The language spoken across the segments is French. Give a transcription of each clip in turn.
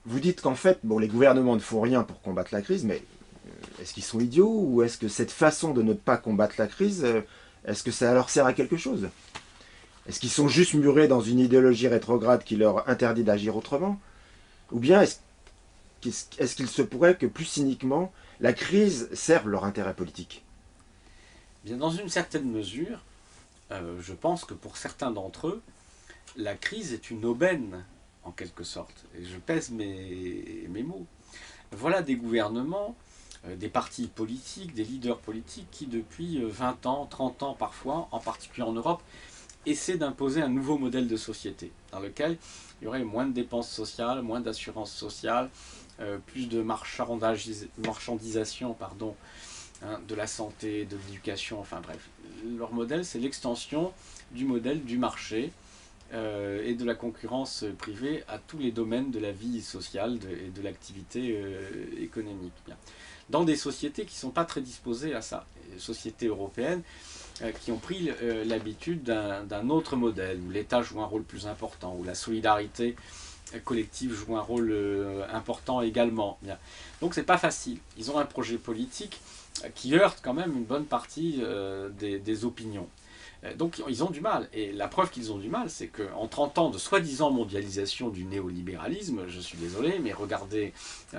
vous dites qu'en fait, bon, les gouvernements ne font rien pour combattre la crise, mais est-ce qu'ils sont idiots ou est-ce que cette façon de ne pas combattre la crise, est-ce que ça leur sert à quelque chose? Est-ce qu'ils sont juste murés dans une idéologie rétrograde qui leur interdit d'agir autrement? Ou bien est-ce qu'il se pourrait que plus cyniquement, la crise serve leur intérêt politique? Bien, dans une certaine mesure, je pense que pour certains d'entre eux, la crise est une aubaine, en quelque sorte. Et je pèse mes mots. Voilà des gouvernements, des partis politiques, des leaders politiques qui, depuis 20 ans, 30 ans parfois, en particulier en Europe, essaient d'imposer un nouveau modèle de société dans lequel il y aurait moins de dépenses sociales, moins d'assurance sociale, plus de marchandisation pardon, hein, de la santé, de l'éducation, enfin bref. Leur modèle, c'est l'extension du modèle du marché et de la concurrence privée à tous les domaines de la vie sociale et de l'activité économique. Bien. Dans des sociétés qui ne sont pas très disposées à ça, les sociétés européennes qui ont pris l'habitude d'un autre modèle, où l'État joue un rôle plus important, où la solidarité collective joue un rôle important également. Bien. Donc c'est pas facile. Ils ont un projet politique qui heurte quand même une bonne partie des opinions. Donc ils ont du mal. Et la preuve qu'ils ont du mal, c'est qu'en 30 ans de soi-disant mondialisation du néolibéralisme, je suis désolé, mais regardez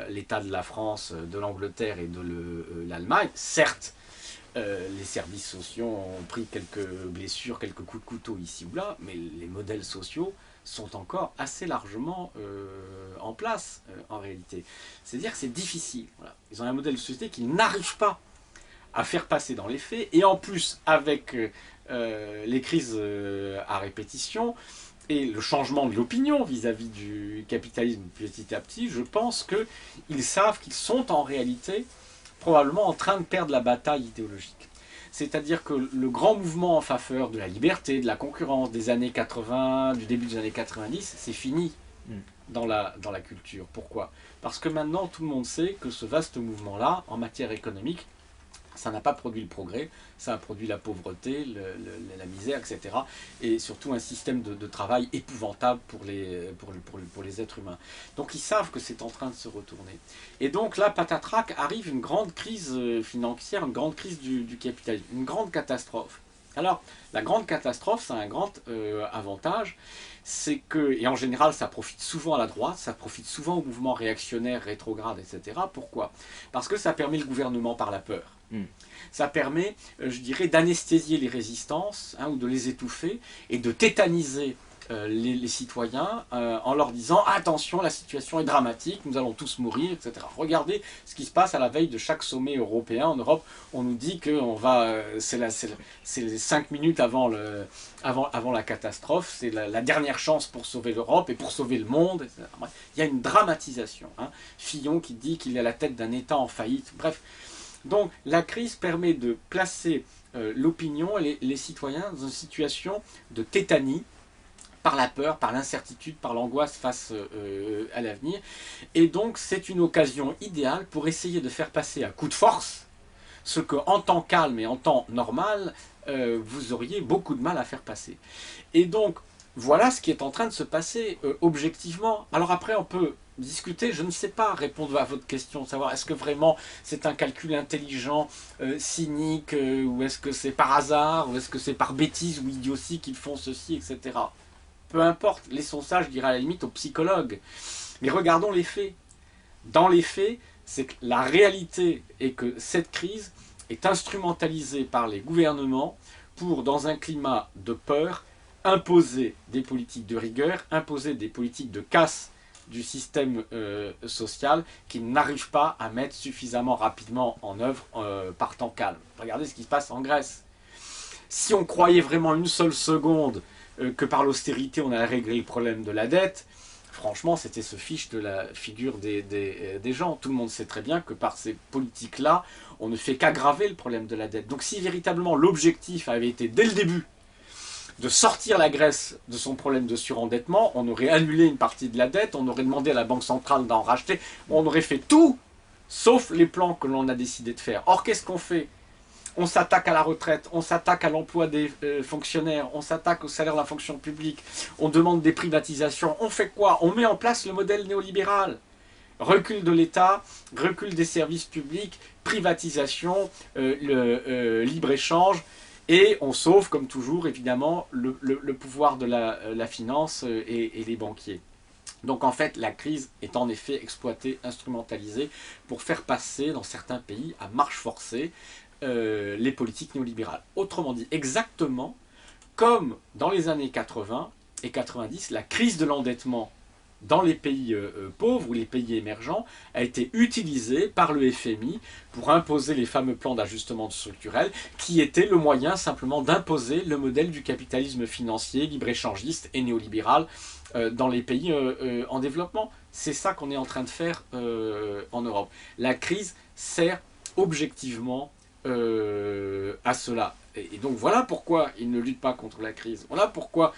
l'état de la France, de l'Angleterre et de l'Allemagne, certes, les services sociaux ont pris quelques blessures, quelques coups de couteau ici ou là, mais les modèles sociaux sont encore assez largement en place en réalité. C'est-à-dire que c'est difficile. Voilà. Ils ont un modèle de société qui n'arrive pas à faire passer dans les faits, et en plus avec les crises à répétition et le changement de l'opinion vis-à-vis du capitalisme petit à petit, je pense qu'ils savent qu'ils sont en réalité probablement en train de perdre la bataille idéologique. C'est-à-dire que le grand mouvement en faveur de la liberté, de la concurrence des années 80, du début des années 90, c'est fini Hmm. dans la culture. Pourquoi? Parce que maintenant, tout le monde sait que ce vaste mouvement-là, en matière économique, ça n'a pas produit le progrès, ça a produit la pauvreté, la misère, etc. Et surtout un système de travail épouvantable pour les êtres humains. Donc ils savent que c'est en train de se retourner. Et donc là, patatrac, arrive une grande crise financière, une grande crise du capitalisme, une grande catastrophe. Alors, la grande catastrophe, ça a un grand avantage, c'est que, et en général, ça profite souvent à la droite, ça profite souvent au mouvement réactionnaire, rétrograde, etc. Pourquoi? Parce que ça permet le gouvernement par la peur. Hmm. Ça permet, je dirais, d'anesthésier les résistances, hein, ou de les étouffer, et de tétaniser les citoyens en leur disant attention, la situation est dramatique, nous allons tous mourir, etc. Regardez ce qui se passe à la veille de chaque sommet européen en Europe. On nous dit que c'est les 5 minutes avant la catastrophe, c'est la dernière chance pour sauver l'Europe et pour sauver le monde, etc. Bref, il y a une dramatisation. Hein. Fillon qui dit qu'il est à la tête d'un État en faillite. Bref, donc la crise permet de placer l'opinion et les citoyens dans une situation de tétanie par la peur, par l'incertitude, par l'angoisse face à l'avenir. Et donc c'est une occasion idéale pour essayer de faire passer à coup de force ce que en temps calme et en temps normal, vous auriez beaucoup de mal à faire passer. Et donc voilà ce qui est en train de se passer objectivement. Alors après on peut discuter, je ne sais pas répondre à votre question, savoir est-ce que vraiment c'est un calcul intelligent, cynique, ou est-ce que c'est par hasard, ou est-ce que c'est par bêtise ou idiotie qu'ils font ceci, etc. Peu importe, laissons ça, je dirais à la limite aux psychologues. Mais regardons les faits. Dans les faits, c'est que la réalité est que cette crise est instrumentalisée par les gouvernements pour, dans un climat de peur, imposer des politiques de rigueur, imposer des politiques de casse du système social qui n'arrivent pas à mettre suffisamment rapidement en œuvre par temps calme. Regardez ce qui se passe en Grèce. Si on croyait vraiment une seule seconde que par l'austérité on allait régler le problème de la dette, franchement c'était se fiche de la figure des gens. Tout le monde sait très bien que par ces politiques-là, on ne fait qu'aggraver le problème de la dette. Donc si véritablement l'objectif avait été dès le début de sortir la Grèce de son problème de surendettement, on aurait annulé une partie de la dette, on aurait demandé à la Banque centrale d'en racheter, on aurait fait tout, sauf les plans que l'on a décidé de faire. Or, qu'est-ce qu'on fait? On s'attaque à la retraite, on s'attaque à l'emploi des fonctionnaires, on s'attaque au salaire de la fonction publique, on demande des privatisations, on fait quoi? On met en place le modèle néolibéral. recul de l'État, recul des services publics, privatisation, libre-échange, et on sauve, comme toujours, évidemment, le pouvoir de la finance et les banquiers. Donc en fait, la crise est en effet exploitée, instrumentalisée pour faire passer dans certains pays à marche forcée les politiques néolibérales. Autrement dit, exactement comme dans les années 80 et 90, la crise de l'endettement dans les pays pauvres ou les pays émergents a été utilisée par le FMI pour imposer les fameux plans d'ajustement structurel qui étaient le moyen simplement d'imposer le modèle du capitalisme financier, libre-échangiste et néolibéral dans les pays en développement. C'est ça qu'on est en train de faire en Europe. La crise sert objectivement à cela. Et donc voilà pourquoi ils ne luttent pas contre la crise. Voilà pourquoi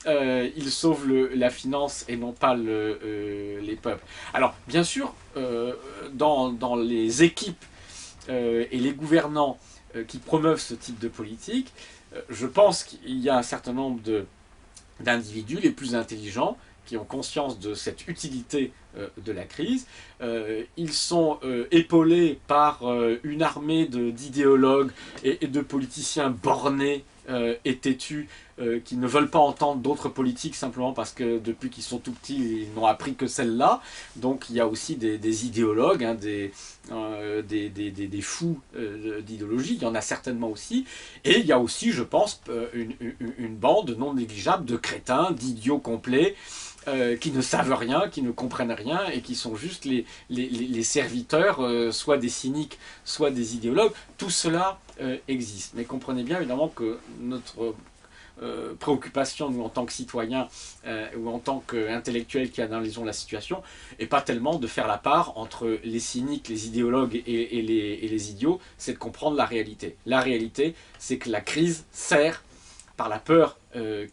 ils sauvent la finance et non pas les peuples. Alors bien sûr, dans les équipes et les gouvernants qui promeuvent ce type de politique, je pense qu'il y a un certain nombre d'individus les plus intelligents qui ont conscience de cette utilité de la crise. Ils sont épaulés par une armée d'idéologues et de politiciens bornés et têtus qui ne veulent pas entendre d'autres politiques simplement parce que depuis qu'ils sont tout petits, ils n'ont appris que celle-là. Donc il y a aussi des idéologues, hein, des fous d'idéologie, il y en a certainement aussi. Et il y a aussi, je pense, une bande non négligeable de crétins, d'idiots complets, qui ne savent rien, qui ne comprennent rien et qui sont juste les serviteurs, soit des cyniques, soit des idéologues. Tout cela existe. Mais comprenez bien évidemment que notre préoccupation, nous en tant que citoyens ou en tant qu'intellectuels qui analysons la situation, n'est pas tellement de faire la part entre les cyniques, les idéologues et les idiots, c'est de comprendre la réalité. La réalité, c'est que la crise sert, par la peur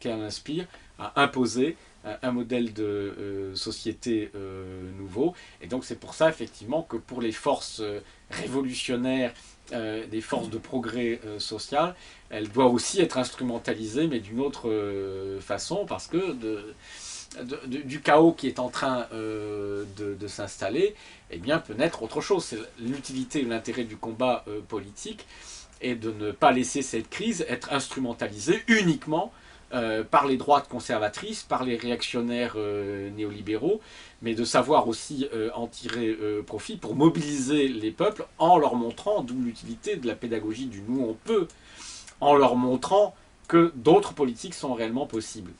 qu'elle inspire, à imposer un modèle de société nouveau. Et donc c'est pour ça effectivement que pour les forces révolutionnaires, des forces de progrès social, elle doit aussi être instrumentalisée, mais d'une autre façon, parce que du chaos qui est en train de s'installer, eh bien peut naître autre chose. C'est l'utilité et l'intérêt du combat politique, et de ne pas laisser cette crise être instrumentalisée uniquement par les droites conservatrices, par les réactionnaires néolibéraux, mais de savoir aussi en tirer profit pour mobiliser les peuples en leur montrant, d'où l'utilité de la pédagogie du nous on peut, en leur montrant que d'autres politiques sont réellement possibles.